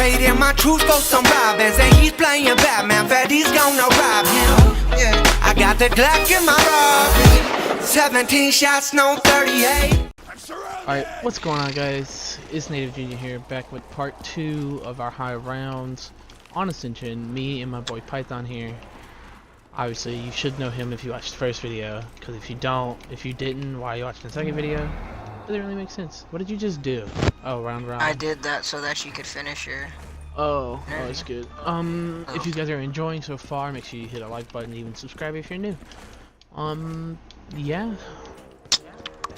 Trading my truth for some robins, and he's playing Batman. Freddy's gonna rob him. Yeah. I got the Glock in my Rari. 17 shots, no 38. Alright, what's going on, guys? It's Native Junior here, back with part 2 of our high rounds on Ascension. Me and my boy Python here. Obviously, you should know him if you watched the first video, because if you didn't, why are you watching the second video? It doesn't really make sense. What did you just do? Oh, round. I did that so that you could finish your... Oh, that's good. If you guys are enjoying so far, make sure you hit a like button, even subscribe if you're new. Yeah.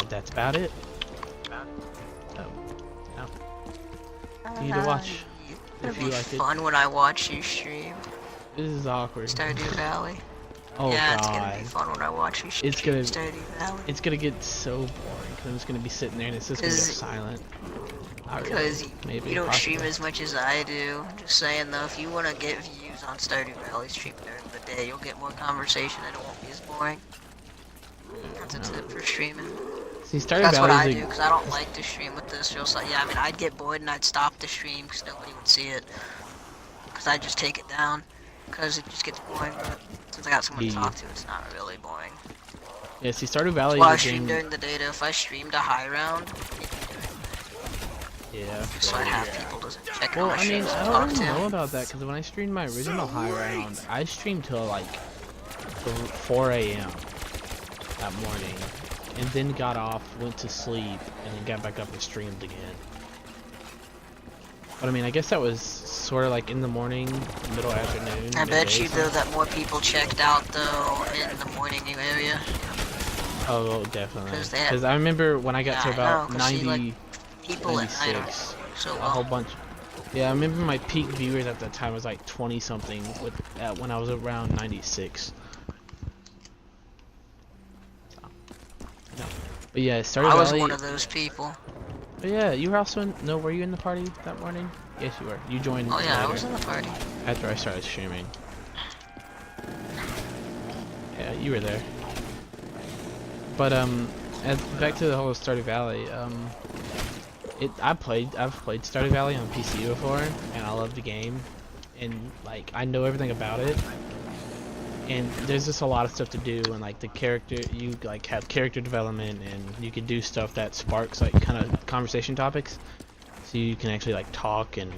That's about it. You need to watch. It'll be fun when I watch you stream. This is awkward. Stardew Valley. Oh yeah, God. It's gonna be fun when I watch you stream. Stardew Valley. It's gonna get so boring because I'm just gonna be sitting there and it's just gonna go silent. Because you don't stream as much as I do. Just saying though, if you want to get views on Stardew Valley, stream during the day. You'll get more conversation and it won't be as boring. That's a tip for streaming. See, Stardew That's what Valley I do, because I don't like to stream with this real site. Yeah, I mean, I'd get bored and I'd stop the stream because nobody would see it. Because I'd just take it down, because it just gets boring. But since I got someone to talk to, it's not really boring. Yeah, see, Stardew Valley Well, I is a stream game... during the day, though. If I streamed a high round, yeah. So I'd have people to check well, out my I mean, streams I and don't talk really to. know about that, because when I streamed my original high round, I streamed till like 4 a.m. that morning. And then got off, went to sleep, and then got back up and streamed again. But I mean, I guess that was sort of like in the morning, middle afternoon. I bet you though that more people checked out though in the morning area. Oh, definitely. Because I remember when I got to about 90, like, people 96, so a whole bunch. Yeah, I remember my peak viewers at that time was like 20 something when I was around 96. But yeah, Stardew Valley. I was one of those people. But yeah, you were also were you in the party that morning? Yes, you were. You joined. Oh yeah, I was in the party. After I started streaming. Yeah, you were there. But back to the whole Stardew Valley. I've played Stardew Valley on PC before, and I love the game, and like I know everything about it. And there's just a lot of stuff to do, and like you like have character development, and you can do stuff that sparks like kind of conversation topics, so you can actually like talk and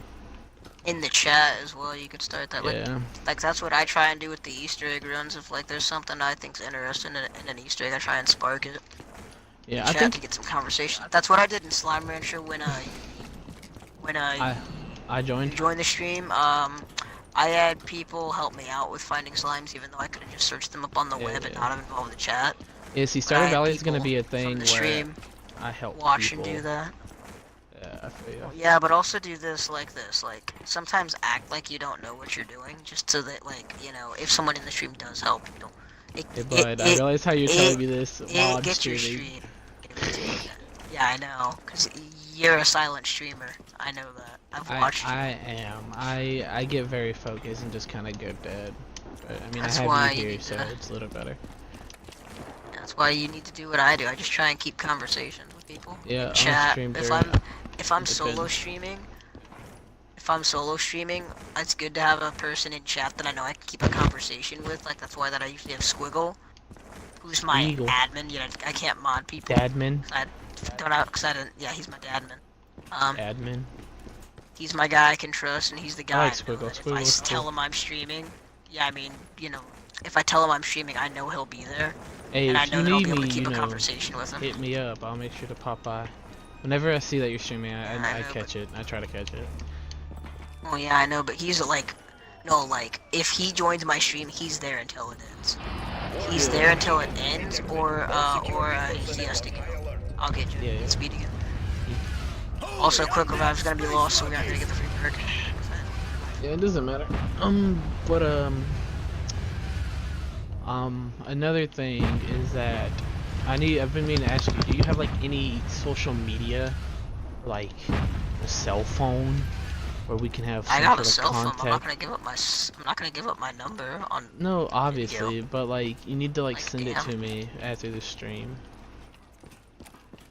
in the chat as well. You could start that. Yeah. Like that's what I try and do with the Easter egg runs. If like there's something I think's interesting in an Easter egg, I try and spark it. Yeah, I think to get some conversation. That's what I did in Slime Rancher when I joined. You joined the stream. I had people help me out with finding slimes, even though I could have just searched them up on the web and not have involved the chat. Yeah, see, Stardew Valley is gonna be a thing where stream, I help watch people. and do that. Yeah, I feel you. Yeah, but also do this, like sometimes act like you don't know what you're doing, just so that, like, you know, if someone in the stream does help you. Hey, bud, I realize how you're telling me this while I'm streaming. Yeah, I know, because you're a silent streamer. I know that. I've watched you. I am. I get very focused and just kind of go dead. But, I mean, That's I why have you here, so it's a little better. That's why you need to do what I do. I just try and keep conversations with people. Yeah, chat. If I'm solo streaming, it's good to have a person in chat that I know I can keep a conversation with. Like that's why I usually have Squiggle, who's my admin. You know, I can't mod people. Admin. Yeah, he's my admin. Admin. He's my guy I can trust, and he's the guy. I like Squiggle. If I tell him I'm streaming, yeah, I mean, you know, if I tell him I'm streaming, I know he'll be there. Hey, and I if know you that I'll need be able me, to keep you a know, conversation with him. hit me up. I'll make sure to pop by. Whenever I see that you're streaming, I catch it. I try to catch it. Oh yeah, I know, but he's like, no, like if he joins my stream, he's there until it ends. He's there until it ends, or he has to go. I'll get you. Yeah. Speed again. Also, quick revive's gonna be lost, so we're not gonna get the free perk. Yeah, it doesn't matter. But another thing is that I've been meaning to ask you, do you have like any social media, like a cell phone, where we can have some I got a sort of cell phone. contact? I'm not gonna give up my number on. No, obviously, video. but like you need to like send it damn. to me after the stream,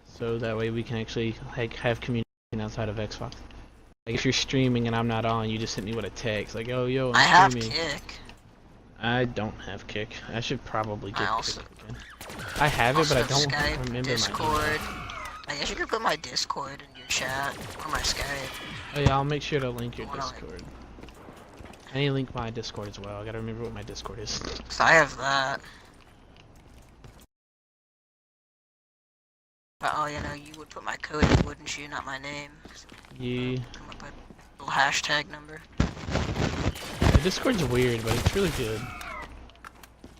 so that way we can actually like have communication outside of Xbox. Like if you're streaming and I'm not on, you just hit me with a text like, "Oh, yo, I I'm have streaming." Kick. I don't have Kick. I should probably get also, Kick again. I have it, but I don't Skype, remember Discord. my email. I guess you could put my Discord in your chat or my Skype. Oh yeah, I'll make sure to link your Discord. I need to link my Discord as well. I gotta remember what my Discord is. So I have that. But, oh, you know, you would put my code in, wouldn't you? Not my name. Yeah. Come up with a little hashtag number. The Discord's weird, but it's really good.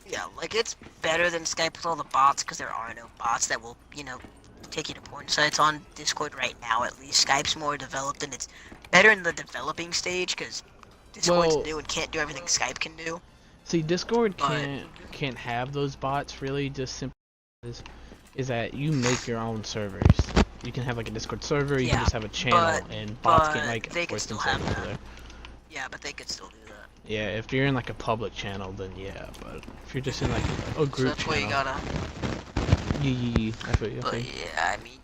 Yeah, like, it's better than Skype with all the bots, because there are no bots that will, you know, take you to porn sites on Discord right now, at least. Skype's more developed, and it's better in the developing stage, because Discord's new and can't do everything Skype can do. See, Discord can't have those bots, really, just simply is that you make your own servers. You can have like a Discord server, you can just have a channel, and bots can like force themselves into there. Yeah, but they could still do that. Yeah, if you're in like a public channel, then yeah, but if you're just in like a group that's channel. why you gotta... I feel you. But yeah, I mean,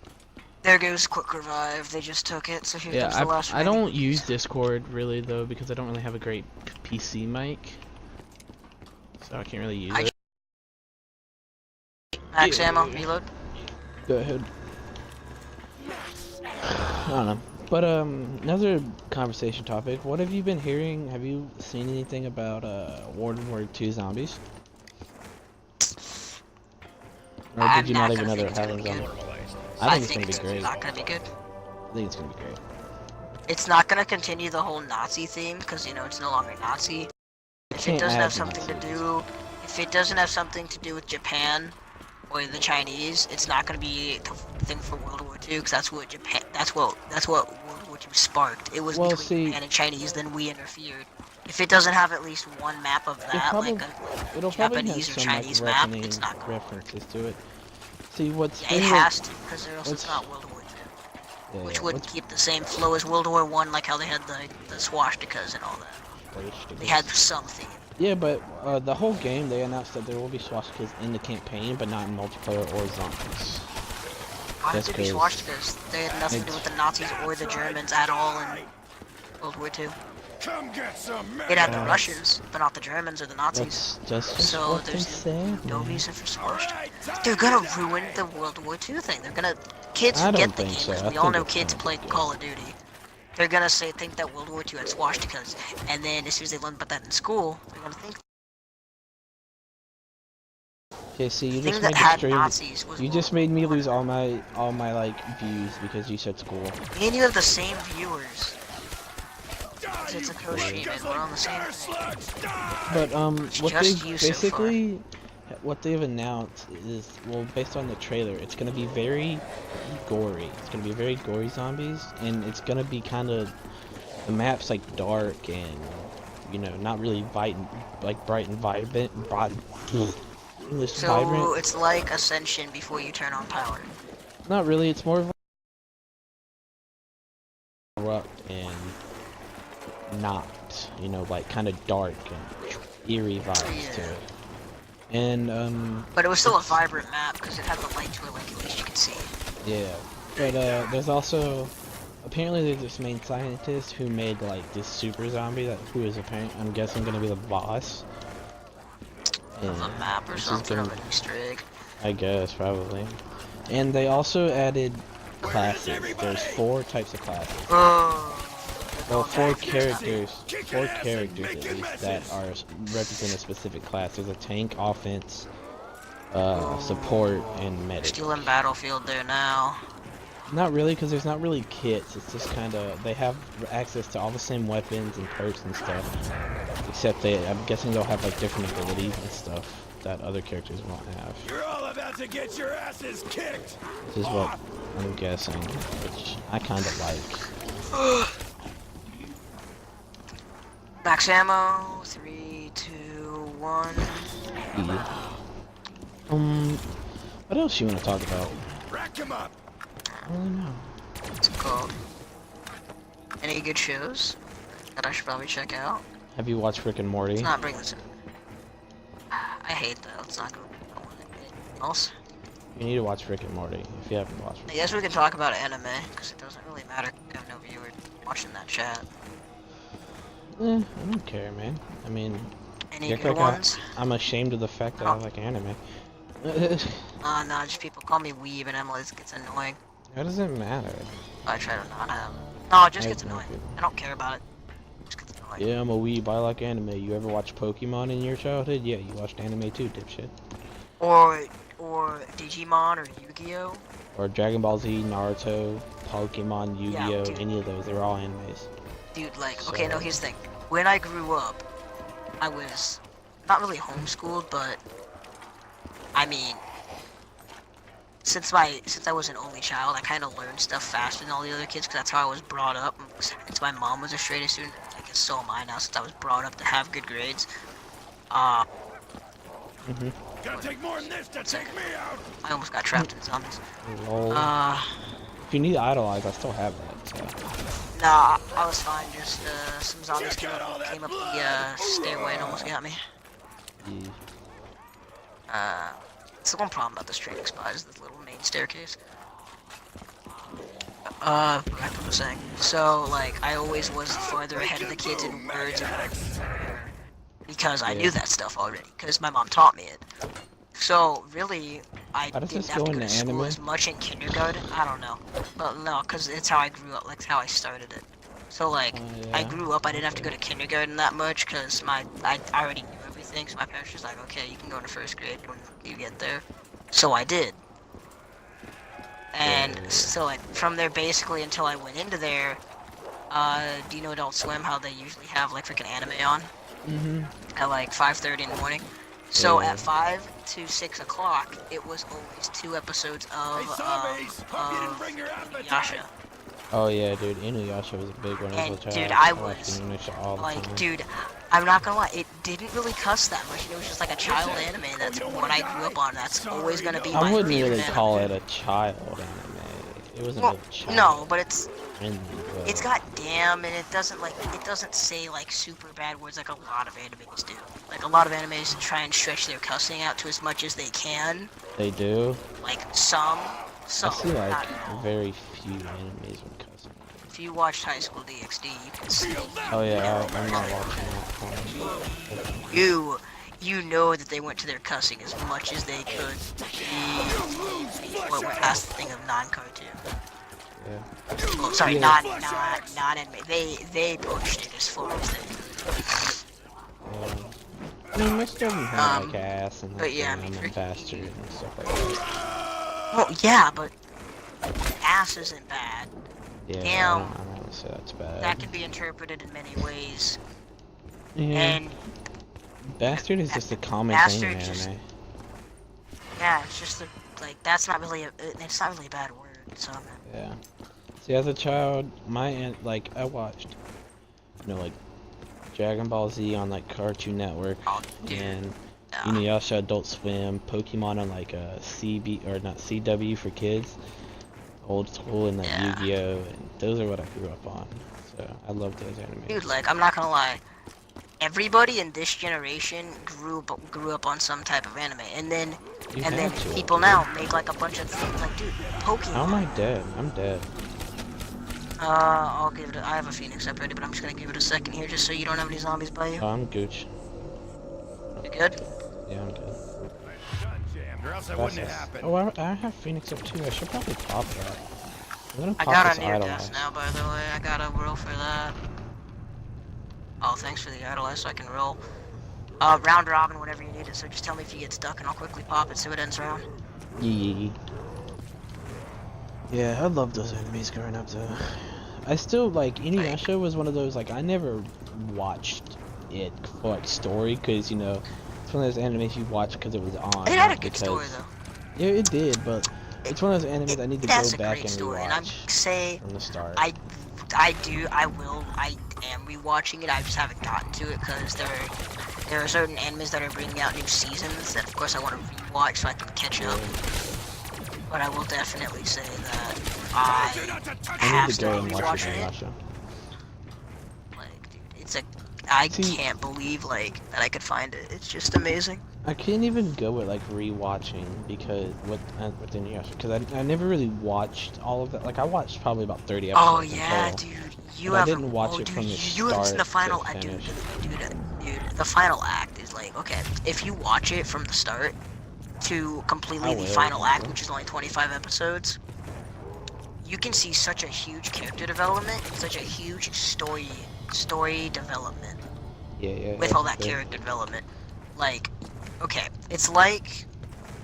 there goes Quick Revive, they just took it, so here comes the last I don't use Discord really though, because I don't really have a great PC mic. So I can't really use it. Max ammo, reload. Go ahead. I don't know. But another conversation topic. What have you been hearing? Have you seen anything about World War II zombies? Or did you not even know they're having zombies? I think it's gonna be great. It's not gonna be good. I think it's gonna be great. It's not gonna continue the whole Nazi theme because you know it's no longer Nazi. If it doesn't have something to do, if it doesn't have something to do with Japan or the Chinese, it's not gonna be the thing for World War II because that's what Japan. That's what World War II sparked. It was between Japan and Chinese. Then we interfered. If it doesn't have at least one map of that, like a Japanese or Chinese map, it's not going to work. To it. See what's it has to, because else it's not World War II, which would keep the same flow as World War I, like how they had the swastikas and all that. They had something. Yeah, but the whole game they announced that there will be swastikas in the campaign, but not in multiplayer or zombies. Why would there be swastikas? They had nothing to do with the Nazis or the Germans at all in World War II. It had the Russians, but not the Germans or the Nazis. So there's no reason for swastikas. They're gonna ruin the World War II thing. They're gonna kids get the game. We all know kids play Call of Duty. They're gonna think that World War II had swastikas, and then as soon as they learn about that in school, they're gonna think. Okay, see, you just made you just made me lose all my like views because you said school. Me and you have the same viewers. It's a co-stream and we're on the same thing. But what they basically what they've announced is, well, based on the trailer, it's gonna be very gory. It's gonna be very gory zombies, and it's gonna be kind of the map's like dark and you know not really bright and vibrant. So it's like Ascension before you turn on power. Not really. It's more of corrupt and not, you know, like kind of dark and eerie vibes to it. And but it was still a vibrant map because it had the light to it, like at least you could see. Yeah, but there's also apparently there's this main scientist who made like this super zombie who is apparently, I'm guessing, gonna be the boss. Of a map or something, of an Easter egg. I guess probably. And they also added classes. There's 4 types of classes. Well, 4 characters at least that represent a specific class. There's a tank, offense, support, and medic. Still in Battlefield there now. Not really, because there's not really kits. It's just kind of, they have access to all the same weapons and perks and stuff. Except I'm guessing they'll have like different abilities and stuff that other characters won't have. You're all about to get your asses kicked. This is what I'm guessing, which I kind of like. Max ammo, 3, 2, 1. Yeah. What else you want to talk about? Rack him up. I don't really know. What's it called? Any good shows that I should probably check out? Have you watched Rick and Morty? Let's not bring this in. I hate that. Let's not go anything else. You need to watch Rick and Morty if you haven't watched it. I guess we can talk about anime, because it doesn't really matter. I have no viewers. watching that chat. I don't care, man. I mean, Any good ones? I'm ashamed of the fact that I like anime. Nah, just people call me weeb and Emily gets annoying. How does it matter? I try to not have. No, it just gets annoying. I don't care about it. It just gets annoying. Yeah, I'm a weeb. I like anime. You ever watch Pokemon in your childhood? Yeah, you watched anime too, dipshit. Or Digimon or Yu-Gi-Oh. Or Dragon Ball Z, Naruto, Pokemon, Yu-Gi-Oh, any of those. They're all animes. Dude, like, okay, no, here's the thing. When I grew up, I was not really homeschooled, but I mean, since I was an only child, I kind of learned stuff faster than all the other kids because that's how I was brought up. Since my mom was a straight A student, I guess so am I now since I was brought up to have good grades. Gotta take more than this to take me out. I almost got trapped in zombies. Lol. If you need Idolize, I still have that. So. Nah, I was fine. Just some zombies came up the stairway and almost got me. It's the one problem about this training spot is the little main staircase. What was I saying? So, like, I always was farther ahead of the kids in words because I knew that stuff already, because my mom taught me it. So, really, I didn't have to go to school as much in kindergarten. I don't know. But no, because it's how I grew up, like, how I started it. So, like, I grew up, I didn't have to go to kindergarten that much, because I already knew everything, so my parents were just like, okay, you can go into first grade when you get there. So I did. And so, like, from there, basically, until I went into there, do you know Adult Swim, how they usually have, like, freaking anime on? At, like, 5:30 in the morning? So, at 5 to 6 o'clock, it was always 2 episodes of Inuyasha. Oh yeah, dude, Inuyasha was a big one as a child. Dude, I was, like, dude, I'm not gonna lie, it didn't really cuss that much. It was just like a child anime. That's what I grew up on. That's always gonna be my favorite. I wouldn't really call it a child anime. It wasn't really child. No, but it's got damn, and it doesn't say like super bad words like a lot of animes do. Like a lot of animes try and stretch their cussing out to as much as they can. They do. Like some. I see like very few animes with cussing. If you watched High School DxD, you can see. Oh yeah, I'm not watching that. You know that they went to their cussing as much as they could before it went past the thing of non-cartoon. Yeah. Oh, sorry, non-anime. They pushed it as far as they could. I mean, most of them have like ass and like and bastard and stuff like that. Well, yeah, but ass isn't bad. Yeah, damn, I don't really say that's bad. That can be interpreted in many ways. Yeah. And bastard is just a common thing in anime. Yeah, it's just like that's not really it's not really a bad word. So. Yeah. See, as a child, I watched, like Dragon Ball Z on like Cartoon Network, and Inuyasha Adult Swim, Pokemon on like CW for kids, old school, and like Yu-Gi-Oh, and those are what I grew up on. So I love those animes. Dude, like I'm not gonna lie, everybody in this generation grew up on some type of anime, and then people now make like a bunch of things like, dude, Pokemon. How am I dead? I'm dead. I'll give it. I have a Phoenix up ready, but I'm just gonna give it a second here, just so you don't have any zombies by you. Oh, I'm gooch. You good? Yeah, I'm good. Or else I wouldn't have happened. Oh, I have Phoenix up too. I should probably pop that. I'm gonna pop I got this a near Idolize. death now, by the way. I got a roll for that. Oh, thanks for the Idolize, so I can roll. Round robin whenever you need it, so just tell me if you get stuck and I'll quickly pop it so it ends round. Yeah, I love those enemies growing up though. I still like Inuyasha was one of those like I never watched it for like story because it's one of those animes you watch because it was on. It had a good story though. Yeah, it did, but it's one of those animes I need to go back and rewatch and I'm say from the start. I am rewatching it. I just haven't gotten to it because there are certain animes that are bringing out new seasons that of course I want to rewatch so I can catch up. But I will definitely say that I have to rewatch it. Like, dude, I can't believe like that I could find it. It's just amazing. I can't even go with like rewatching because with Inuyasha because I never really watched all of that. Like I watched probably about 30 Oh episodes in yeah, total. dude. But I didn't watch it Dude, from the you haven't seen start the final to act, dude, finish. the final act is like, okay, if you watch it from the start to completely the final act, which is only 25 episodes, you can see such a huge character development, such a huge story development. Yeah. With all that character development. Like, okay, it's like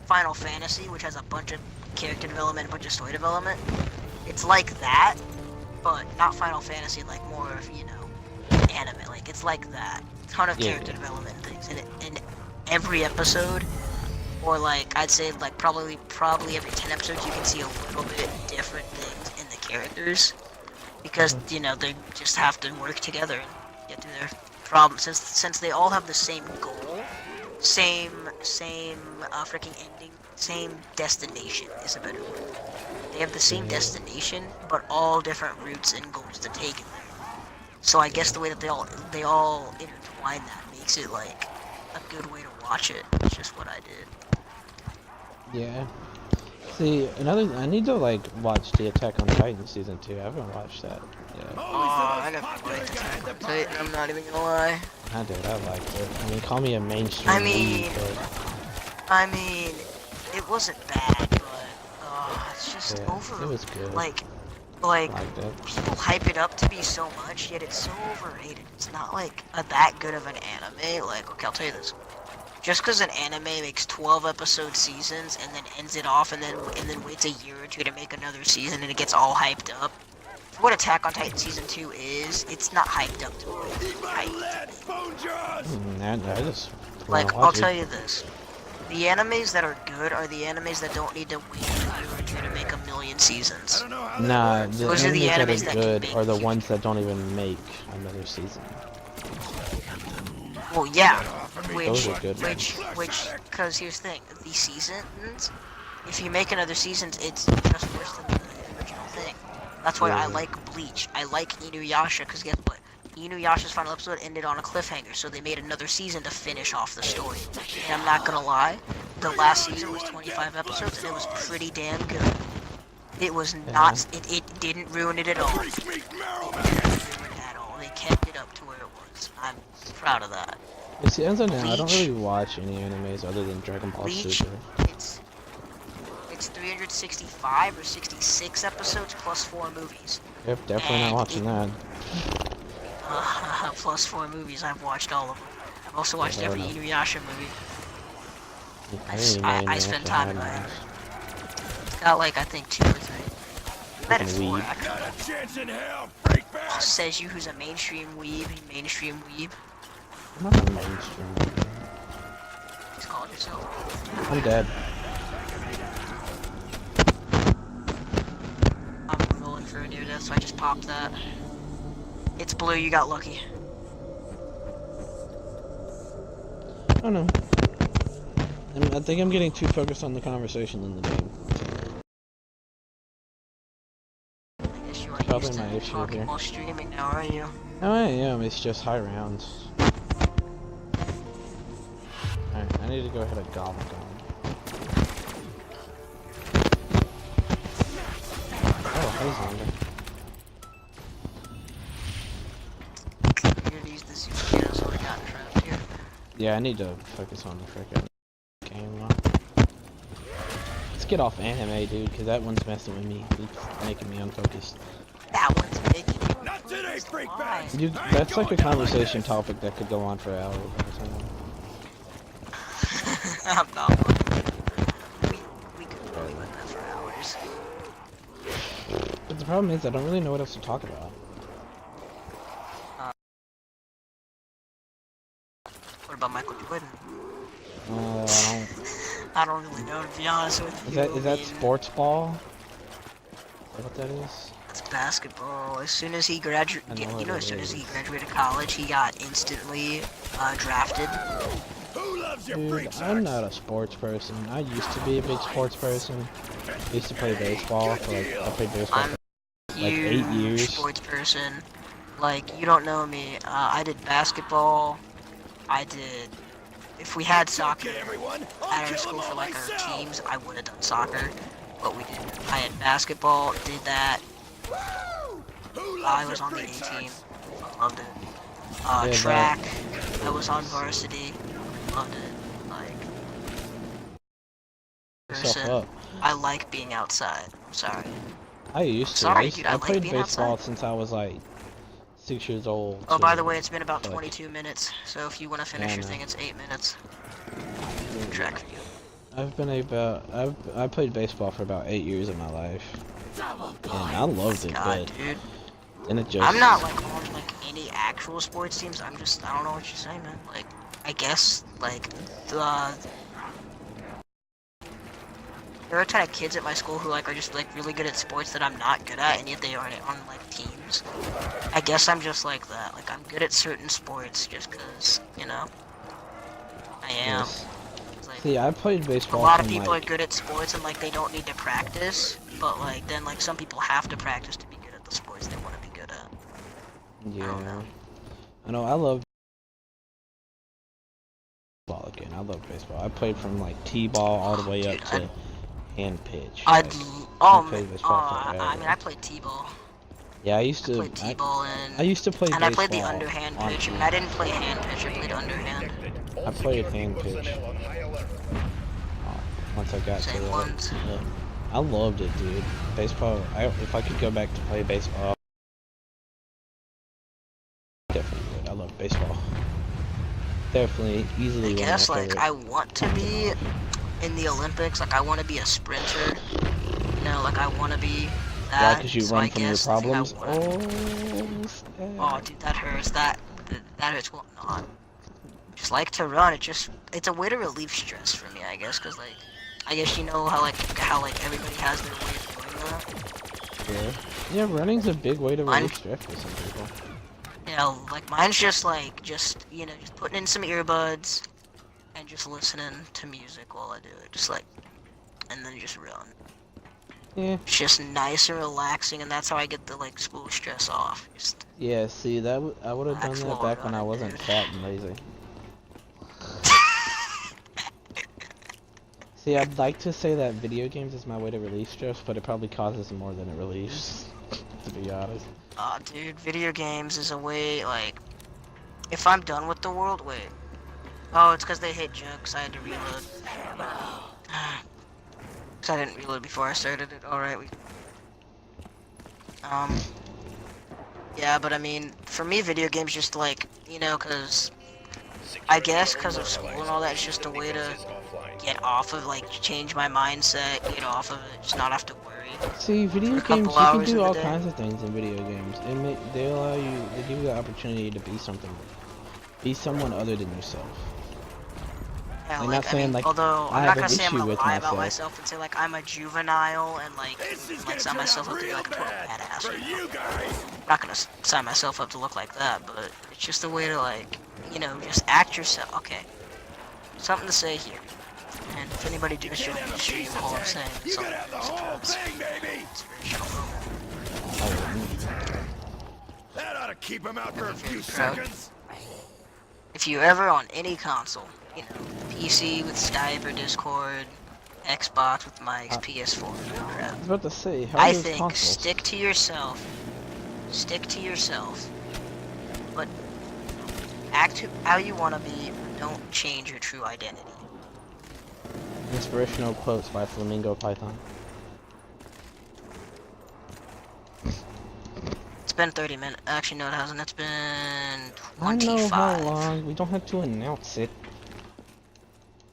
Final Fantasy, which has a bunch of character development, a bunch of story development. It's like that, but not Final Fantasy, like more of, you know, anime. Like, it's like that. Ton of character development and things. And in every episode, or like, I'd say like probably every 10 episodes, you can see a little bit different things in the characters. Because, you know, they just have to work together and get to their problems. Since they all have the same goal, same freaking ending, same destination is a better word. They have the same destination, but all different routes and goals to take in there. So I guess the way that they all intertwine that makes it like a good way to watch it. It's just what I did. Yeah. See, I need to like watch the Attack on Titan season 2. I haven't watched that yet. I never played Attack on Titan, I'm not even gonna lie. I did, I liked it. I mean, call me a mainstream I mean, it wasn't bad, but it's just it was good. Like people hype it up to be so much, yet it's so overrated. It's not like that good of an anime. Like, okay, I'll tell you this. Just because an anime makes 12 episode seasons and then ends it off and then waits a year or two to make another season and it gets all hyped up. What Attack on Titan season 2 is, it's not hyped up to what it's hyped. Like, I'll tell you this. The animes that are good are the animes that don't need to wait a year or two to make a million seasons. Nah, those are the animes that are good are the ones that don't even make another season. Well, yeah, because here's the thing, the seasons, if you make another season, it's just worse than the original thing. That's why I like Bleach. I like Inuyasha, because guess what? Inuyasha's final episode ended on a cliffhanger, so they made another season to finish off the story. And I'm not gonna lie, the last season was 25 episodes, and it was pretty damn good. It was not, it didn't ruin it at all. It didn't ruin it at all. They kept it up to where it was. I'm proud of that. You see, as of now, I don't really watch any animes other than Dragon Ball Super. It's 365 or 66 episodes plus 4 movies. Yep, definitely not watching that. Plus 4 movies, I've watched all of them. I've also watched every Inuyasha movie. I spent time in that. It's got like, I think 2 or 3. Met it 4, actually. Says you who's a mainstream weeb. I'm not a mainstream. Just call it yourself. I'm dead. I'm rolling for a near death, so I just popped that. It's blue, you got lucky. I don't know. I think I'm getting too focused on the conversation in the game. Probably my issue here. While streaming now, are you? Oh, I am. It's just high rounds. Alright, I need to go ahead and gobble gun. Oh, hey, Xander. Yeah, I need to focus on the frickin' game. Let's get off anime, dude, because that one's messing with me. It's making me unfocused. That one's making me not today, freak bags. Dude, that's like a conversation topic that could go on for hours. I'm not one. We could really win that for hours. But the problem is, I don't really know what else to talk about. What about Michael Jordan? I I don't really know, to be honest with you. Is that sports ball? Is that what that is? It's basketball. As soon as he graduated, as soon as he graduated college, he got instantly drafted. Who loves your Dude, I'm not a sports person. I used to be a big sports person. I used to play baseball for like, I played baseball for like 8 years. Sports person. Like, you don't know me. I did basketball. I did if we had soccer Okay, everyone. I'll at our kill 'em school all for like our myself. teams, I would have done soccer, but we didn't. I had basketball, did that. Who I loves was your on the free A team, sex? loved it. Yeah, Track, I was on varsity, loved it. Like, yourself person, up. I like being outside. I'm sorry. I used to. Sorry, dude, I I like played being baseball outside. since I was like 6 years old. Oh, to, by the way, it's been about like, 22 minutes, so if you want to Yeah, finish I your know. thing, it's 8 minutes. Track for you. I played baseball for about 8 years of my life, and I loved it. God, But dude. then it just. I'm not like on like any actual sports teams. I don't know what you're saying, man. Like, I guess like there are a ton of kids at my school who like are just like really good at sports that I'm not good at, and yet they aren't on like teams. I guess I'm just like that. Like I'm good at certain sports just cause you know I am. Yes. It's like, See, I played a baseball lot of from people are like. good at sports and like they don't need to practice, but like then like some people have to practice to be good at the sports they want to be good at. Yeah. I know. I love baseball again. I love baseball. I played from like t-ball all the way Dude, up to hand pitch. I'd Like, oh, played baseball I forever. mean I played t-ball. Yeah, I I played t-ball and used to play and I baseball. played the underhand on pitch. I mean I didn't play hand pitch. I played underhand. I played hand pitch. Once I got Same to it. ones. Yeah. I loved it, dude. Baseball. If I could go back to play baseball, definitely would. I love baseball. Definitely, easily I one guess of my like favorite. I want to be in the Olympics. Like I want to be a sprinter. You know, like I want to be Yeah, that. because you so run I from your guess the thing I problems. wanna- Snap. Oh, dude, that hurts. That hurts. Well, not. Just like to run. It's a way to relieve stress for me, I guess, cause like, I guess you know how everybody has their way of doing that. Yeah, running's a big way to Mine- relieve stress for some people. You know, like mine's just you know, just putting in some earbuds and just listening to music while I do it. Just like, and then just run. Yeah. It's just nice and relaxing, and that's how I get the like school stress off. Just Yeah, see, I would have done relax that while back when I running, wasn't dude. fat and lazy. See, I'd like to say that video games is my way to relieve stress, but it probably causes more than it relieves, to be honest. Aw, dude, video games is a way, like, if I'm done with the world, wait. Oh, it's because they hit jokes, I had to reload. Because I didn't reload before I started it, alright, yeah, but I mean, for me, video games just like, you know, because, I guess because of school and all that, it's just a way to get off of, like, change my mindset, get off of it, just not have to worry. See, video a couple games, you can hours in do the all day. kinds of things in video games. They allow you, they give you the opportunity to be something, be someone other than yourself. Yeah, I'm like, not saying, I mean, like, although I I'm have not an gonna say I'm issue gonna with lie about myself. myself and say like I'm a juvenile and like sign myself up to be like a total badass. For you guys. I'm not gonna sign myself up to look like that, but it's just a way to like, you know, just act yourself. Okay, something to say here. And if anybody does your industry, all I'm saying is You something gotta have the whole thing, baby. inspirational. That ought to keep him out for a few Proud. seconds. If you're ever on any console, you know, PC with Skype or Discord, Xbox with mics, PS4, no crap. I was about to say, how are I those think consoles? stick to yourself, but act how you want to be, but don't change your true identity. Inspirational quotes by Flamingo Python. It's been 30 minutes. Actually, no, it hasn't. It's been I know how 25. long. We don't have to announce it.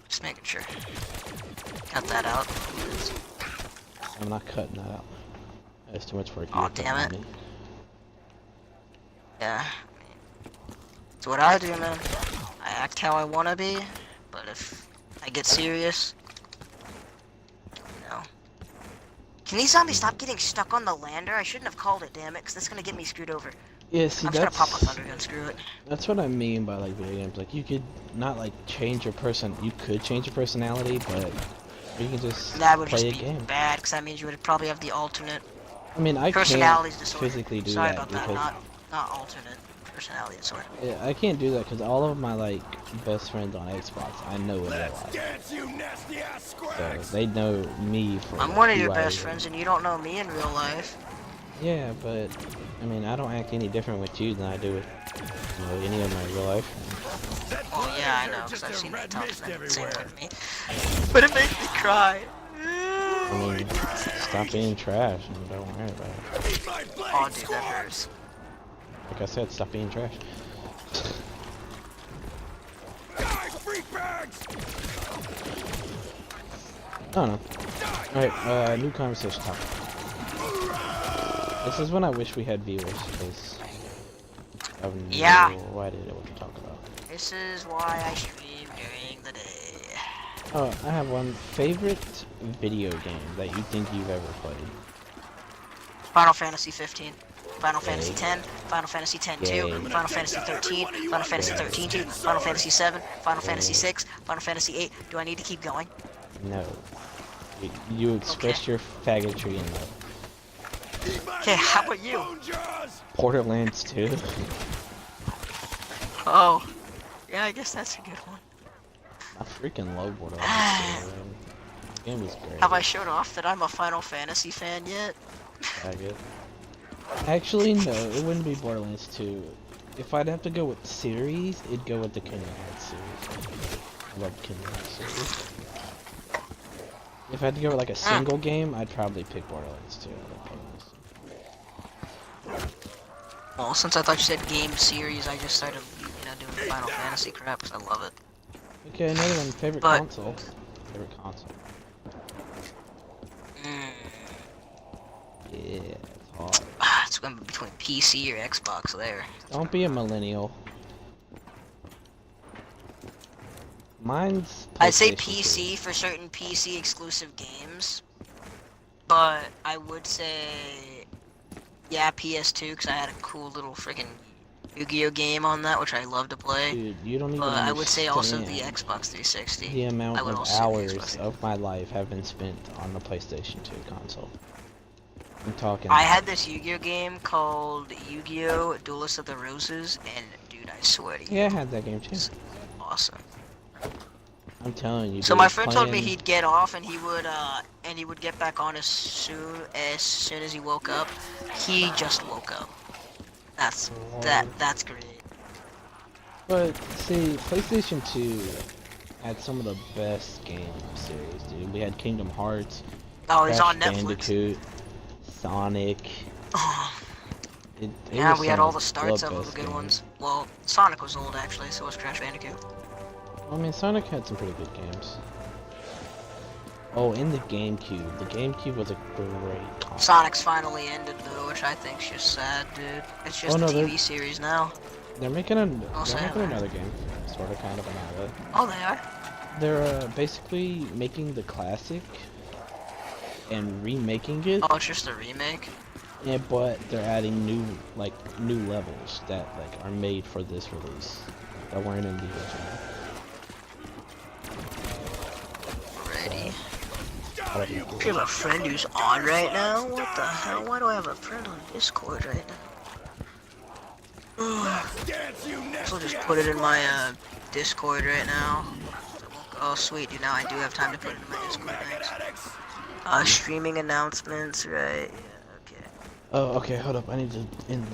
Just making sure. Cut that out. I'm not cutting that out. That's too much work. Aw, You have to damn it. money. Yeah. It's what I do, man. I act how I want to be, but if I get serious, you know. Can these zombies stop getting stuck on the lander? I shouldn't have called it, damn it, because that's gonna get me screwed over. Yeah, see, I'm just gonna pop a that's thunder gun, screw it. that's what I mean by like video games. Like you could not like change your person. You could change your personality, but you can just That would play just a be game. bad, because that means you would probably have the alternate I mean, I can't personalities disorder. physically do Sorry that about that, because not alternate. personality and sort. Yeah, I can't do that because all of my like best friends on Xbox, I know in real Let's life. dance, you nasty ass So squags. they know me for I'm one of who your I best am. friends, and you don't know me in real life. Yeah, but I mean, I don't act any different with you than I do with any of my real life friends. Well, yeah, I know, because Just I've a seen you red talk mist to them the same everywhere. with me. But it makes me cry. I mean, stop being trash and don't worry about it. Eat my blade, Oh, dude, that squad. hurts. Like I said, stop being trash. Die, freak bags. I don't know. Alright, new conversation topic. This is when I wish we had viewers, because I have no idea what to talk about. This is why I stream during the day. Oh, I have one favorite video game that you think you've ever played. Final Fantasy 15. Final Yay. Fantasy 10, Final Fantasy 10 2, Yay. Final Fantasy 13, Final Fantasy 13 2, Final Fantasy 7, Final Fantasy 6, Final Fantasy 8. Do I need to keep going? No. You expressed your faggotry in the Eat my Okay, how red about you? bone jaws. Borderlands 2. Oh. Yeah, I guess that's a good one. I freaking love Borderlands 2, man. This game is great. Have I shown off that I'm a Final Fantasy fan yet? Faggot. Actually, no, it wouldn't be Borderlands 2. If I'd have to go with series, it'd go with the Kingdom Hearts series. I love Kingdom Hearts series. If I had to go with like a single game, I'd probably pick Borderlands 2. Well, since I thought you said game series, I just started, doing the Final Fantasy crap because I love it. Okay, another one. Favorite But- console. Favorite console. Yeah, it's hard. It's going to be between PC or Xbox there. Don't be a millennial. Mine's I'd say PlayStation PC 2. for certain PC exclusive games, but I would say, yeah, PS2 because I had a cool little freaking Yu-Gi-Oh game on that, which I love to play. Dude, you don't even But I would say also the understand Xbox 360. the amount I would of also say the hours Xbox. of my life have been spent on the PlayStation 2 console. I'm talking. I had this Yu-Gi-Oh game called Yu-Gi-Oh! Duelist of the Roses, and dude, I swear to you, Yeah, I had that game too. it's awesome. I'm telling you. So dude, my friend told me playing- he'd get off and he would get back on as soon as he woke up. He just woke up. That's great. But see, PlayStation 2 had some of the best game series, dude. We had Kingdom Hearts, Oh, he's Crash on Netflix. Bandicoot, Sonic. It Yeah, was we had some all the starts of the best good games. ones. Well, Sonic was old actually, so was Crash Bandicoot. I mean, Sonic had some pretty good games. Oh, in the GameCube. The GameCube was a great console. Sonic's finally ended though, which I think's just sad, dude. It's just Oh, no, a TV they're- series now. They're making they're say making that. another game, sort of, kind of, not really. Oh, they are. They're basically making the classic and remaking it. Oh, it's just a remake. Yeah, but they're adding new levels that are made for this release that weren't in the original. Ready. I don't know. Do you have a friend who's on right now? What the hell? Why do I have a friend on Discord right now? Dance, you nasty So just ass put it in my squags. Discord right now. Oh sweet, dude, now I do have time to put it in my Discord. Maggot Thanks. addicts. Streaming announcements, right? Yeah, okay. Oh, okay, hold up. I need to end.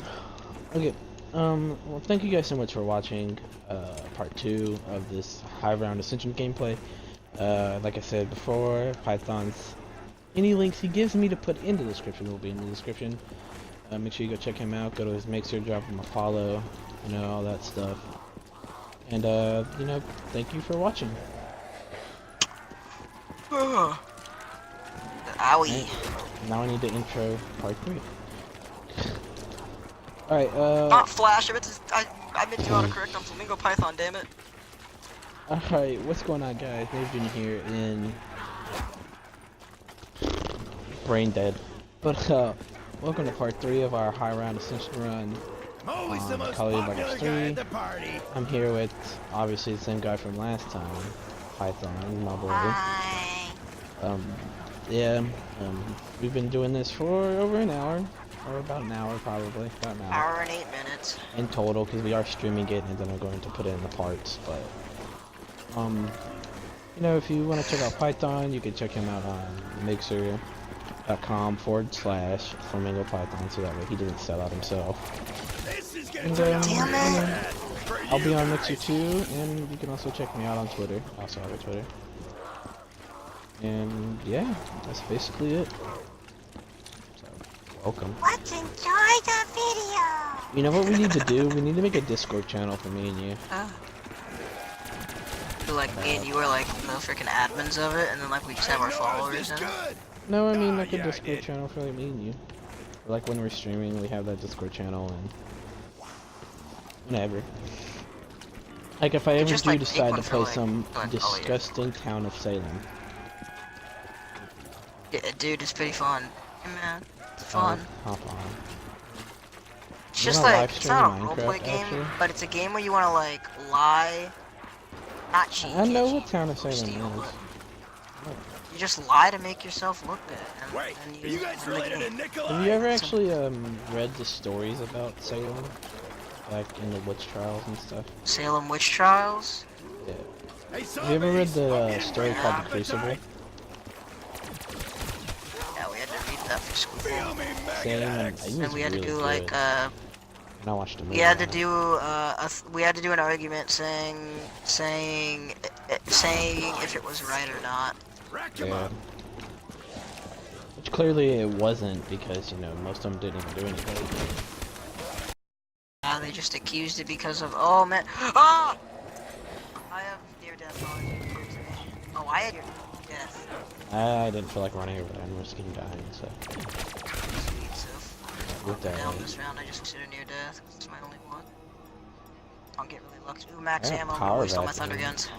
Okay. Well, thank you guys so much for watching part 2 of this high round Ascension gameplay. Like I said before, Python's any links he gives me to put in the description will be in the description. Make sure you go check him out. Go to his mixer, drop him a follow, all that stuff. And thank you for watching. Owie. Now I need to intro part 3. Alright, Not Flash, I meant to autocorrect on Flamingo Python, damn it. alright, what's going on, guys? Nathan here in Brain Dead. But welcome to part 3 of our high round Ascension run. I'm always the most Call of popular Duty guy 3. at the party. I'm here with obviously the same guy from last time, Python, my boy. Hi. Yeah, we've been doing this for over an hour, or about an hour probably, about an hour. Hour and 8 minutes. In total, because we are streaming it and then we're going to put it in the parts, but, you know, if you want to check out Python, you can check him out on mixer.com/Flamingo Python, so that way he doesn't sell out himself. This is And, getting Damn you it. know, I'll be on Mixer too, and you can also check me out on Twitter. I also have a Twitter. And yeah, that's basically it. So, welcome. Let's enjoy the video. You know what we need to do? We need to make a Discord channel for me and you. So, like me and you are like the freaking admins of it, and then like we just have our followers in it. No, I mean like a yeah, I Discord did. channel for like me and you. Like when we're streaming, we have that Discord channel and whatever. Like if I ever just, do like, make decide one to for, play like, some oh, yeah. disgusting Town of Salem. Yeah, dude, it's pretty fun. Hey, man, it's fun. Hop on. It's You just wanna like, live it's not a stream roleplay Minecraft, game, actually? but it's a game where you want to like lie, not cheat. I know cheat, what Town of or Salem steal, is. but you just lie to make yourself look good. And, Wait, and are you guys win the related to game. Nikolai? Have you ever actually read the stories about Salem? Like in the witch trials and stuff? Salem Witch Trials? Yeah. Hey, Have you ever read zombies, the I'm getting story ready called for The Crucible? appetite. Yeah, we had to read that for school. Feel me, Same, maggot and addicts. it was And we had really to do good. like And I watched the movie. we had to on it. do we had to do an argument saying if it was right or not. Rack 'em Yeah. up. Which clearly it wasn't because, you know, most of them didn't even do anything. They just accused it because of oh man ah! I have near death knowledge. Oh, I had near death. I didn't feel like running over there and risking dying, so. Sweet, so With that, down this round, I just consider near death. 'Cause it's my only one. I'll get really lucky. Ooh, max Yeah, ammo. I'm power gonna waste all my vacuum. thunder guns.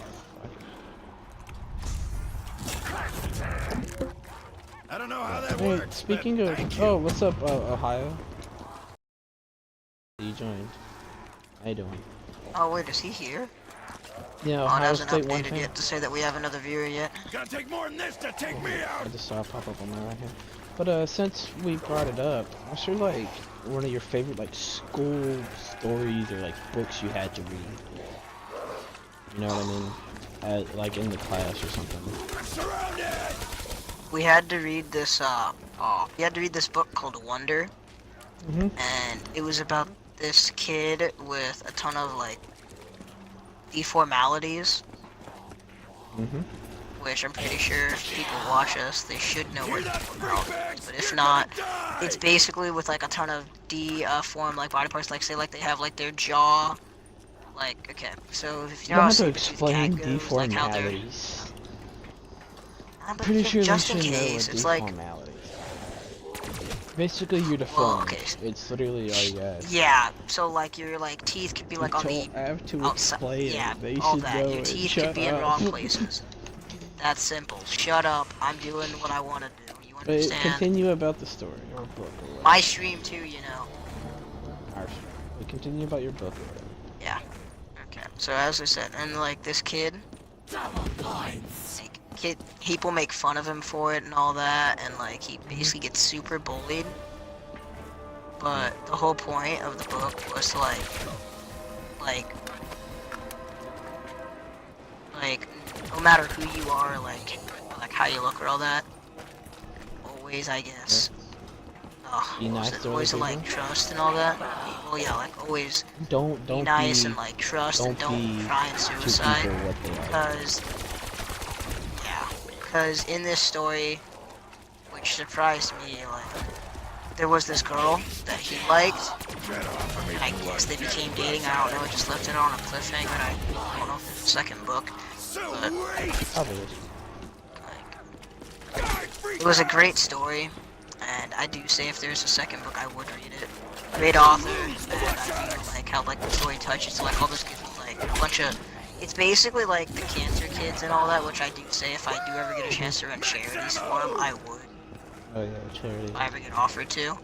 I don't know how that Hey, works. speaking but of, thank you. oh, what's up, Ohio? You joined. How you doing? Oh wait, is he here? Yeah, Oh, it Ohio hasn't State one updated fan. yet to say that we have another viewer yet. Gonna take more than this to take me I out. just saw it pop up on my right here. But since we brought it up, I'm sure like one of your favorite like school stories or like books you had to read. You know what I mean? Like in the class or something. Surrounded. We had to read this we had to read this book called Wonder, Mhm. and it was about this kid with a ton of like deformalities, Mhm. which I'm pretty sure if people watch us, they should know Hear what that, deformality is. freakbags? But if You're not, gonna die. it's basically with like a ton of deformed like body parts, like say like they have like their jaw, like okay. So if You you don't know how have to saber-tooth explain cat goes, like how they're deformalities. but Pretty sure they just in should know case, what it's like deformalities. Basically, you're deformed. okay. It's literally all you got. yeah. So like your like teeth could be like on the I have to outside. explain Yeah, it. They all should that. know Your it. teeth Shut could be in up. wrong places. That's simple. Shut up. I'm doing what I want to do. You But understand? continue about the story or book or whatever. My stream too, you know. Our story. But continue about your book or whatever. Yeah. Okay. So as I said, and like this kid, like, people make fun of him for it and all that, and like he basically gets super bullied. But the whole point of the book was to like no matter who you are, like how you look or all that, always I guess. Be nice to other always like people? trust and all that. Well, yeah, like always Don't be nice be, and like trust and don't don't be try and to suicide. people what they are. Because in this story, which surprised me, like there was this girl that he liked. And I guess they became dating. I don't know. It just left it on a cliffhanger. And I don't know if there's a second book. But Probably is. it was a great story, and I do say if there's a second book, I would read it. Great author, and I feel like how like the story touches like all this gives me like a bunch of. It's basically like the cancer kids and all that, which I do say if I do ever get a chance to run charities for them, I would. Oh yeah, charity. If I ever get offered to,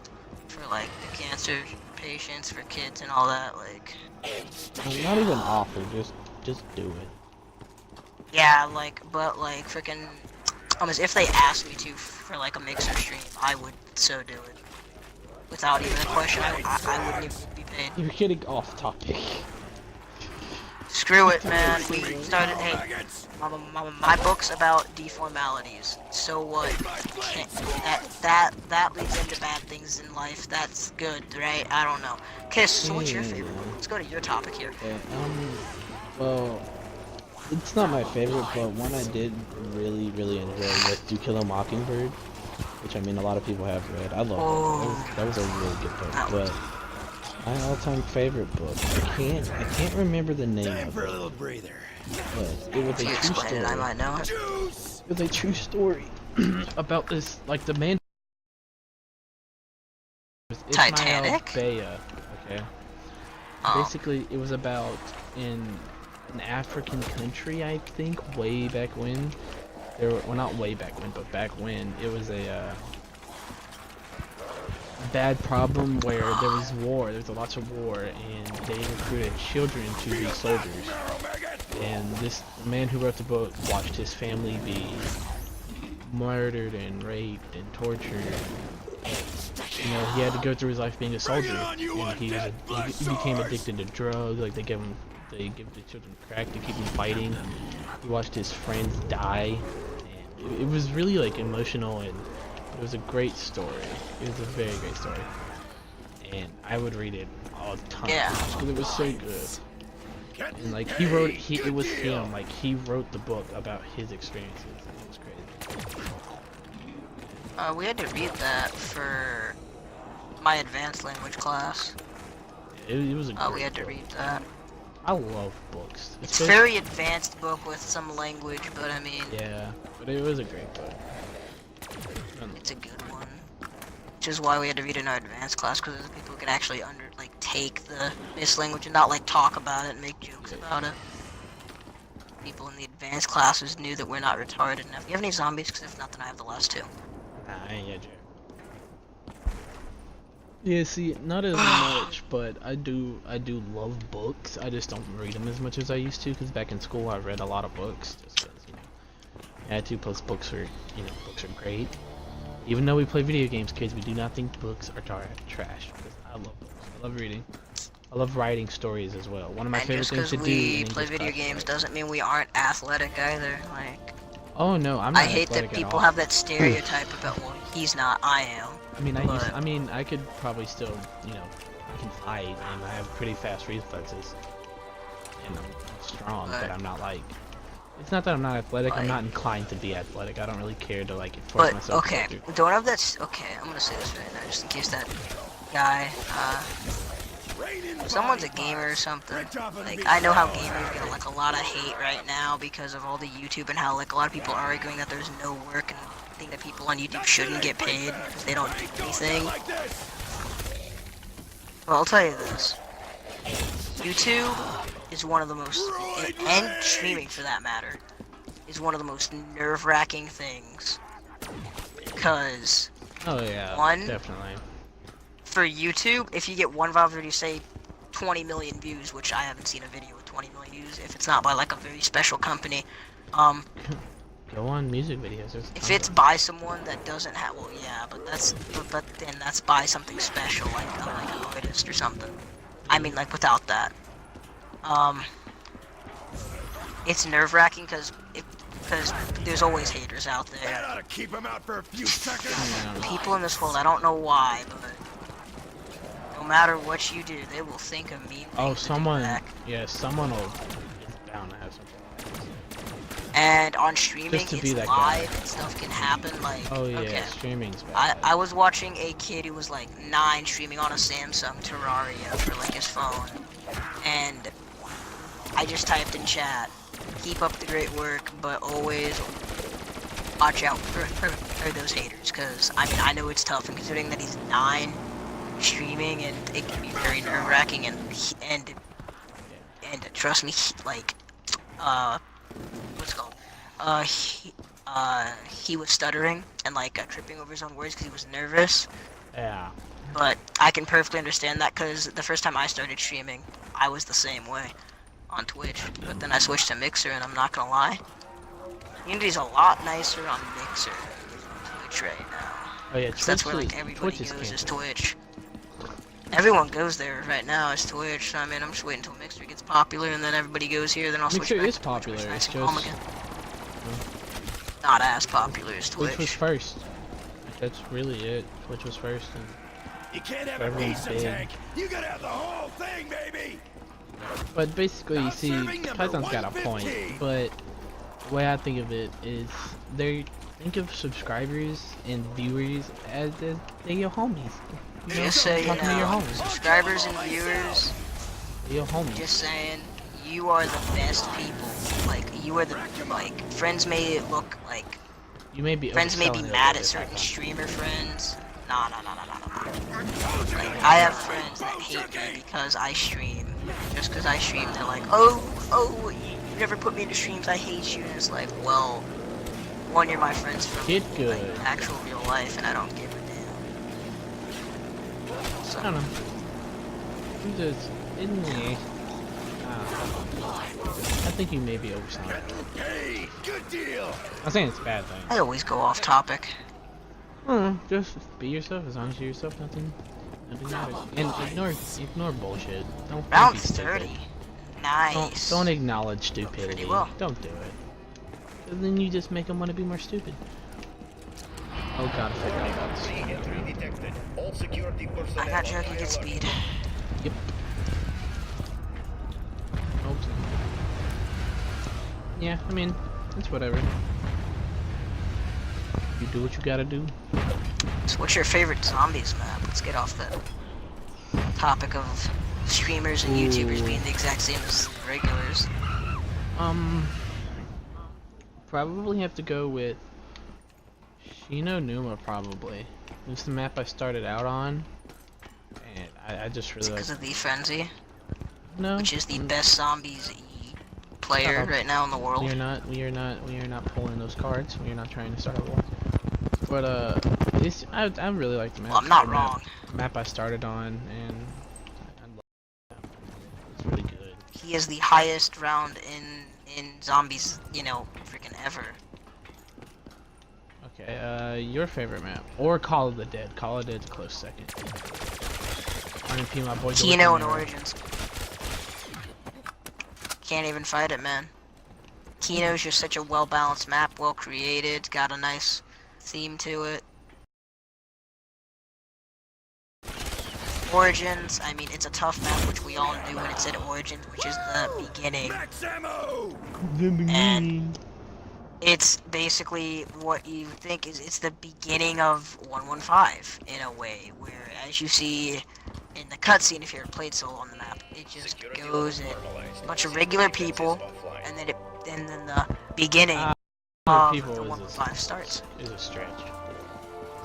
for like the cancer patients, for kids and all that, like. Not even offer, just do it. Yeah, like, but like freaking As if they asked me to for like a mixer stream, I would so do it. Without even a question, I wouldn't even be paid. You're getting off topic. Screw it, man. We started. Hey, my book's about deformalities. So what? That leads into bad things in life. That's good, right? I don't know. Okay, so what's your favorite book? Let's go to your topic here. Okay, well, it's not my favorite, but one I did really enjoy was To Kill a Mockingbird, which I mean a lot of people have read. I love it. That was a really good book. But my all-time favorite book, I can't remember the name of For a it. little breather. But it was a true story. I might know it. Juice. It was a true story about this, like the man. Titanic? Bea, okay. Oh. Basically, it was about in an African country, I think, way back when. Well, not way back when, but back when it was a bad problem where there was war. There was lots of war, and they recruited children to be soldiers. And this man who wrote the book watched his family be murdered and raped and tortured. You know, he had to go through his life being a soldier, and he became addicted to drugs. Like they give the children crack to keep them fighting. He watched his friends die, and it was really like emotional, and it was a great story. It was a very great story, and I would read it all the time because it was so good. And like he wrote, it was him. Like he wrote the book about his experiences. It was crazy. We had to read that for my advanced language class. It was a great We had to read that. I love books. It's a very advanced book with some language, but I mean... Yeah, but it was a great book. It's a good one. Which is why we had to read it in our advanced class, because people could actually take this language and not like talk about it and make jokes about it. People in the advanced classes knew that we're not retarded enough. Do you have any zombies? Because if not, then I have the last two. Nah, I ain't yet, Jared. Yeah, see, not as much, but I do love books. I just don't read them as much as I used to, because back in school I read a lot of books, just because, you know, I had to, plus books are great. Even though we play video games, kids, we do not think books are trash, because I love books. I love reading. I love writing stories as well. One of my favorite things to do in English play video games doesn't mean we aren't athletic either, like... Oh no, I'm not. I hate that people have that stereotype about, well, he's not, I am. I mean, I could probably still, you know, I can fight, and I have pretty fast reflexes, and I'm strong, but I'm not like, it's not that I'm not athletic, I'm not inclined to be athletic. I don't really care to like force myself to go through. Don't have that, okay, I'm gonna say this right now, just in case that guy, if someone's a gamer or something, like, I know how gamers get like a lot of hate right now because of all the YouTube and how like a lot of people are arguing that there's no work and think that people on YouTube shouldn't get paid because they don't do anything. Well, I'll tell you this. YouTube is one of the most, and streaming for that matter, is one of the most nerve-wracking things. Because, oh yeah, one, definitely. For YouTube, if you get one video, say 20 million views, which I haven't seen a video with 20 million views, if it's not by like a very special company, go on music videos. If it's by someone that doesn't have, well, yeah, but then that's by something special, like an artist or something. I mean, like without that, it's nerve-wracking because there's always haters out there. That ought to keep him out for a few seconds. People in this world, I don't know why, but no matter what you do, they will think of me. Oh, someone will is bound to have something. And on streaming, Just to it's be that live guy. and stuff can happen, like, Oh yeah, okay. streaming's bad. I was watching a kid who was like 9 streaming on a Samsung Terraria for like his phone, and I just typed in chat, keep up the great work, but always watch out for those haters, because I mean, I know it's tough, and considering that he's 9 streaming, and it can be very nerve-wracking, and trust me, like, what's it called? He was stuttering and like tripping over his own words because he was nervous. Yeah. But I can perfectly understand that because the first time I started streaming, I was the same way on Twitch. But then I switched to Mixer, and I'm not gonna lie, Unity's a lot nicer on Mixer than Twitch right now. Oh yeah, 'Cause that's where like everybody goes is Twitch. Everyone goes there right now is Twitch. So, I mean, I'm just waiting until Mixer gets popular, and then everybody goes here. Then I'll switch Mixer back is to Twitch, popular. where It's nice and calm just again. Not as popular as Twitch was Twitch. first. That's really it. Twitch was first, and You can't have a everyone's piece of big. tank. You gotta have the whole thing, baby. But basically, you Now see, serving number Python's got a point. 115. But the way I think of it is, they think of subscribers and viewers as they're your homies. You know, Just so you talking to your know, homies. subscribers and viewers, They're your homies. just saying, you are the best people. Like, you are the, like, friends may look like, You may be friends may be overselling it a mad little at bit. certain streamer friends. Nah. Like, I have friends that hate me because I stream. Just because I stream, they're like, oh, you never put me into streams, I hate you. And it's like, well, one, you're my friends from Get like, good. actual real life, and I don't give a damn. So, I don't know. I'm just in the. I think you may be overselling it. Hey, good deal. I'm not saying it's a bad thing. I always go off topic. Just be yourself. As long as you're yourself, nothing matters. And ignore bullshit. Don't Round be stupid. 30. Nice. Don't acknowledge stupidity. Pretty well. Don't do it. And then you just make them want to be more stupid. Oh god, I forgot about this. Detected. All security personnel I got you, on I can high get alert. speed. Yep. Oops. Yeah, I mean, it's whatever. You do what you gotta do. So what's your favorite zombies map? Let's get off the topic of streamers and YouTubers being the exact same as regulars. Probably have to go with Shino Numa, probably. It's the map I started out on, and I just really Because like. of the Frenzy, No, which is the best zombies player right now in the world. we are not pulling those cards. We are not trying to start a war. But I really like the map. Well, I'm not The wrong. Map I started on, and I love it. It's really good. He is the highest round in zombies, you know, freaking ever. Okay, your favorite map, or Call of the Dead. Call of the Dead's a close second. RNP, my boy. Kino and Origins. Can't even fight it, man. Kino's just such a well-balanced map, well created, got a nice theme to it. Origins, I mean, it's a tough map, which we all knew when it said Origins, which is the beginning. Max ammo. And it's basically what you think is, it's the beginning of 115, in a way, where as you see in the cutscene, if you ever played solo on the map, it just goes in a bunch of regular people, and then the beginning of people the is 115 starts. Is a stretch.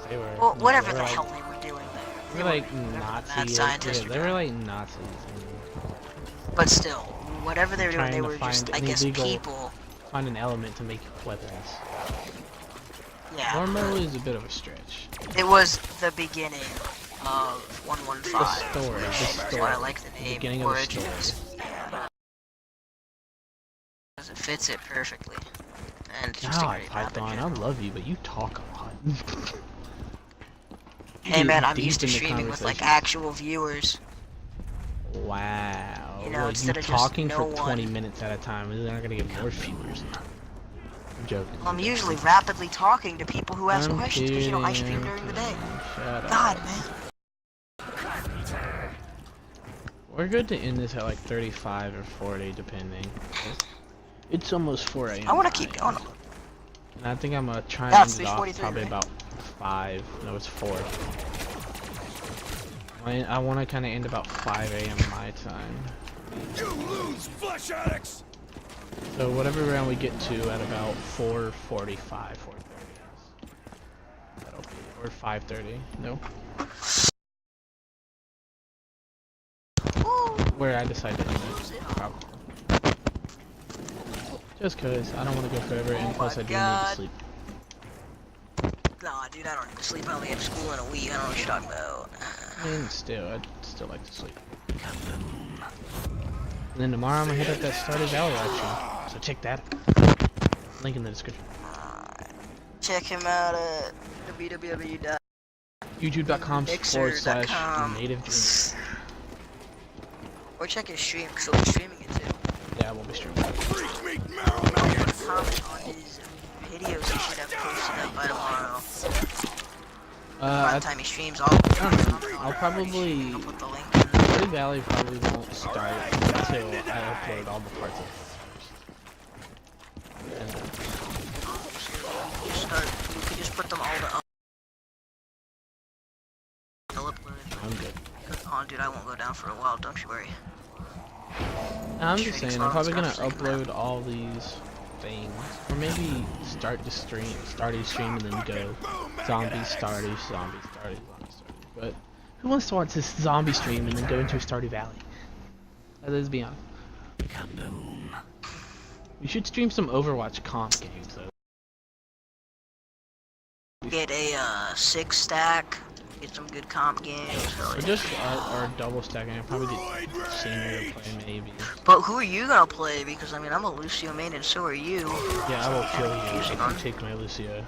They were. Well, whatever they the were like, hell they were doing there. They were like Nazis. Mad scientists Yeah, were they were doing. like Nazis. But still, whatever they were doing, Trying they to were just, find I an guess, illegal- people. Find an element to make weapons. Yeah. Normal is a bit of a stretch. It was the beginning of 115. The story. That's why I like the name beginning of the Origins. story. Yeah. Because it fits it perfectly. And it's just a God, great map in Python, I general. love you, but you talk a lot. Hey man, I'm Deep used to in the streaming with like conversation. actual viewers. Wow. You know, well, instead you of just talking no for 20 one. minutes at a time, they're not gonna get more viewers. I'm joking. Well, I'm usually rapidly talking to people who ask I'm questions because, you know, I kidding, stream I'm during the day. kidding. Shut up. God, man. We're good to end this at like 35 or 40, depending. It's almost 4 a.m. I want to keep going. And I think I'm gonna try and Yeah, end it's it off 3:43, probably right? about 5. No, it's 4. I want to kind of end about 5 a.m. my time. You lose, flesh addicts. So whatever round we get to at about 4:45, 4:30. That'll be, or 5:30. No. Where I decide to end it, probably. Just cause I don't want to go forever, and plus I do need to God. sleep. Nah, dude, I don't need to sleep. I only have school in a week. I don't know what you're talking about. And still, I'd still like to sleep. And then tomorrow I'm gonna hit up that Stardew Valley action. So check that out. Link in the description. Check him out at YouTube.com/native dream. Or check his stream, because he'll be streaming it too. Yeah, I won't be streaming. Freak meat marrow nuggets. Comment on his videos he should have posted up by tomorrow. By the time he streams, I'll probably. I'll put the link in. Stardew Valley probably won't start until I upload all the parts of it first. And then, You could just put them all to I'm good. Oh, dude, I won't go down for a while. Don't you worry. I'm just saying, I'm probably gonna upload all these things, or maybe start a stream and then go zombie Stardew. But who wants to watch this zombie stream and then go into Stardew Valley? Let's be honest. We should stream some Overwatch comp games though. Get a 6-stack. Get some good comp games. Or just our double stacking. I'll probably get Senior to play maybe. But who are you gonna play? Because I mean, I'm a Lucio main, and so are you. Yeah, I will kill you if you take my Lucio.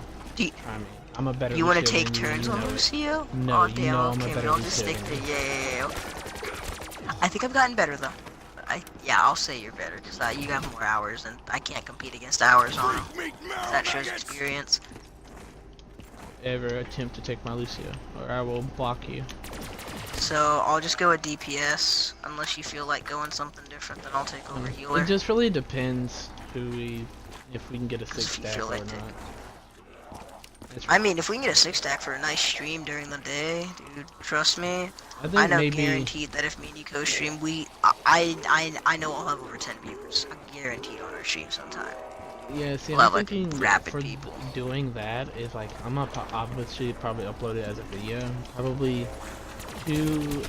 I'm a better. You want to Lucio take than turns you on know Lucio? No, Oh you damn. know I'm a Okay, better I'll just Lucio stick than to you. I think I've gotten better though. I'll say you're better because you have more hours, and I can't compete against hours on them. That shows experience. Ever attempt to take my Lucio, or I will block you. So I'll just go with DPS unless you feel like going something different. Then I'll take over healer. It just really depends if we can get a If you 6-stack feel or like not. I mean, if we can get a 6-stack for a nice stream during the day, dude, trust me. I think I know maybe guaranteed that if me and you co-stream, I know I'll have over 10 viewers. I'm guaranteed on our stream sometime. yeah. See, We'll I'm have, like, thinking rapid for people. doing that is like I'm gonna obviously probably upload it as a video. Probably two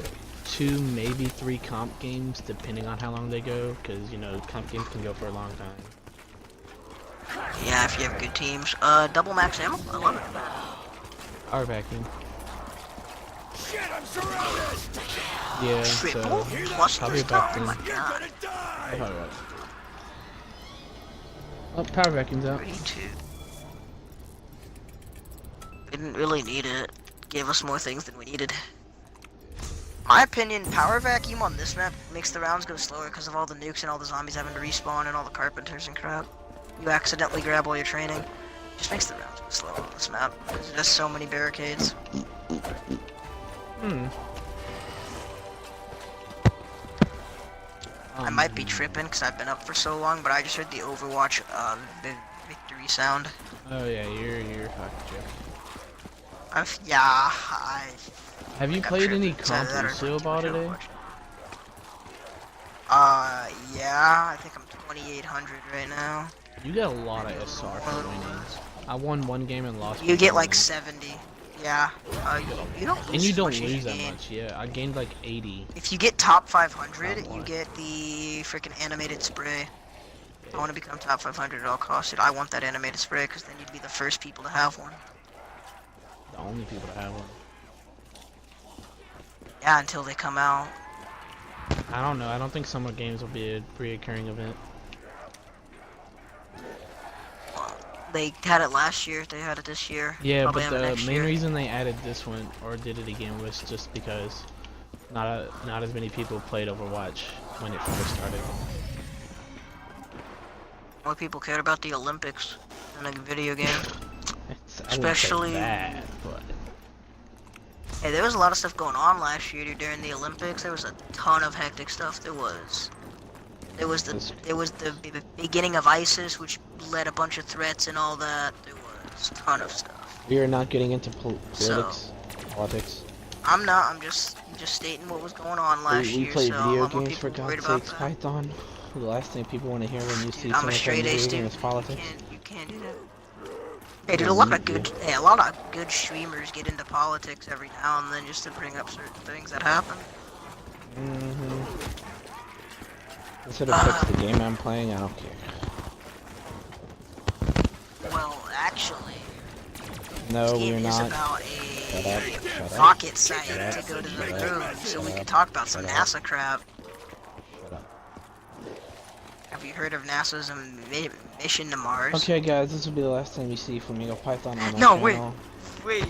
maybe 3 comp games depending on how long they go, because you know comp games can go for a long time. Yeah, if you have good teams. Double max ammo? I love it. Our vacuum. Shit, I'm surrounded. Yeah, Triple? so Plus probably 3 about Oh my then. god. Gonna die. Probably right. Oh, power vacuum's out. 32. Didn't really need it. Gave us more things than we needed. My opinion, power vacuum on this map makes the rounds go slower because of all the nukes and all the zombies having to respawn and all the carpenters and crap. You accidentally grab all your training. Just makes the rounds go slower on this map because there's just so many barricades. I might be tripping because I've been up for so long, but I just heard the Overwatch victory sound. Oh yeah, you're fucked, Jeff. Have you played any comp Lucio ball today? Yeah, I think I'm 2,800 right now. You get a lot of SR for winnings. I won one game and lost. You get one like game. 70. Yeah. You don't lose And you as don't much as lose you that gain. much. Yeah, I gained like 80. If you get top 500, Oh, boy. you get the freaking animated spray. I want to become top 500 at all costs. Dude, I want that animated spray because then you'd be the first people to have one. The only people that have one. Yeah, until they come out. I don't know. I don't think summer games will be a reoccurring event. They had it last year. They had it this year. Yeah, Probably but have it the next main year. reason they added this one or did it again was just because not as many people played Overwatch when it first started. More people cared about the Olympics than a video game. I wouldn't say Especially- that, but Hey, there was a lot of stuff going on last year, dude, during the Olympics. There was a ton of hectic stuff. There was the beginning of ISIS, which led a bunch of threats and all that. There was a ton of stuff. we are not getting into politics. I'm not. I'm just stating what was going on last we year. play So video a lot more games for people worried God's about sakes, that. Python. The last thing people want to hear when you see Dude, I'm a someone straight playing A video games student. is politics. You can't do that. Hey, dude, a lot of good streamers get into politics every now and then just to bring up certain things that happen. Instead of fix the game I'm playing, I don't care. Well, actually, No, this we're game is not. about Shut up, shut a up. rocket site Shut up, to go to the shut up, moon, so we shut can up, talk about some shut up. NASA crap. Shut up. Have you heard of NASA's mission to Mars? Okay, guys, this will be the last time you see Flamingo Python on my No, channel. wait.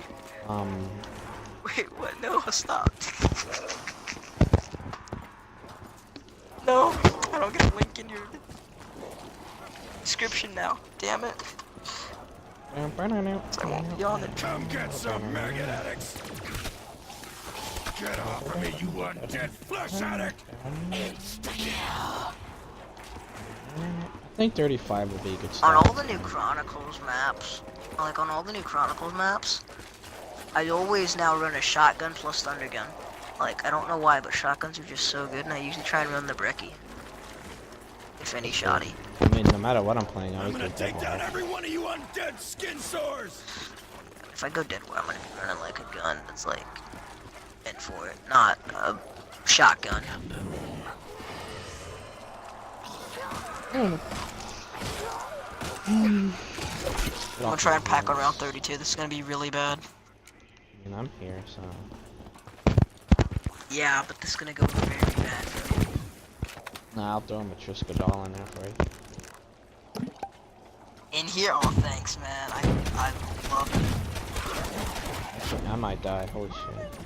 Wait, what? No, stop. No, I don't get a link in your description now. Damn it. So I won't be on it. Come get some maggot addicts. Get off of me, you undead flesh addict. I think 35 would be a good On start. all the new Chronicles maps, I always now run a shotgun plus thunder gun. Like, I don't know why, but shotguns are just so good, and I usually try and run the brekkie. If any shoddy. I mean, no matter what I'm playing, I I'm always gonna get take double down up. every one of you undead skin sores. If I go dead, I'm gonna be running like a gun that's like meant for it, not a shotgun. I'm gonna try and pack on round 32. This is gonna be really bad. I mean, I'm here, so... Yeah, but this is gonna go very bad for me. Nah, I'll throw him a Trisca doll in there for you. In here? Oh, thanks, man. I love it. Actually, I might die. Holy shit.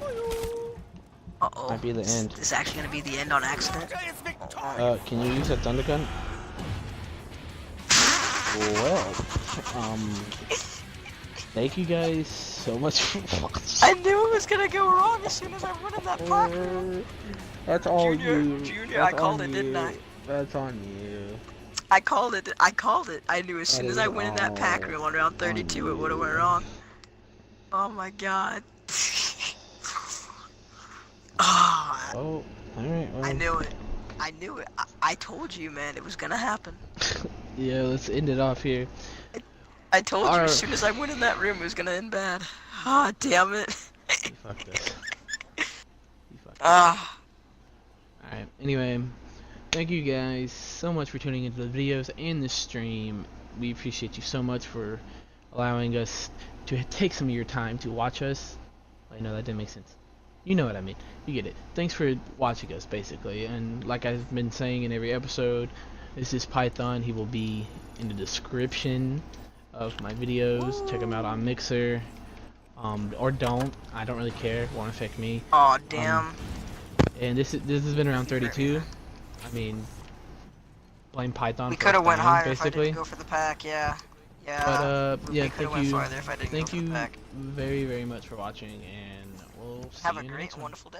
Uh-oh. Might be the end. Is this actually gonna be the end on accident? Can you use that thunder gun? Well, thank you guys so much for watching. I knew it was gonna go wrong as soon as I went in that park. That's all Junior, you. I called it, didn't I? That's on you. I called it. I knew as soon as I went in that pack room on round 32, it would have went wrong. Oh my god. Ah, Oh, alright, well. I knew it. I knew it. I told you, man, it was gonna happen. Yeah, let's end it off here. I told you as soon as I went in that room, it was gonna end bad. Ah, damn it. You fucked up. You fucked up. Ah. Alright, anyway, thank you guys so much for tuning into the videos and the stream. We appreciate you so much for allowing us to take some of your time to watch us. I know that didn't make sense. You know what I mean. You get it. Thanks for watching us, basically. And like I've been saying in every episode, this is Python. He will be in the description of my videos. Check him out on Mixer. Or don't. I don't really care. Won't affect me. Oh, damn. And this has been around 32. I mean, playing Python. We for could have went higher basically. if I didn't go for the pack, yeah. Yeah. But we yeah, could have thank went you. farther if I didn't Thank go for you the pack. very, very much for watching, and we'll see Have you a in the great next and one. wonderful day.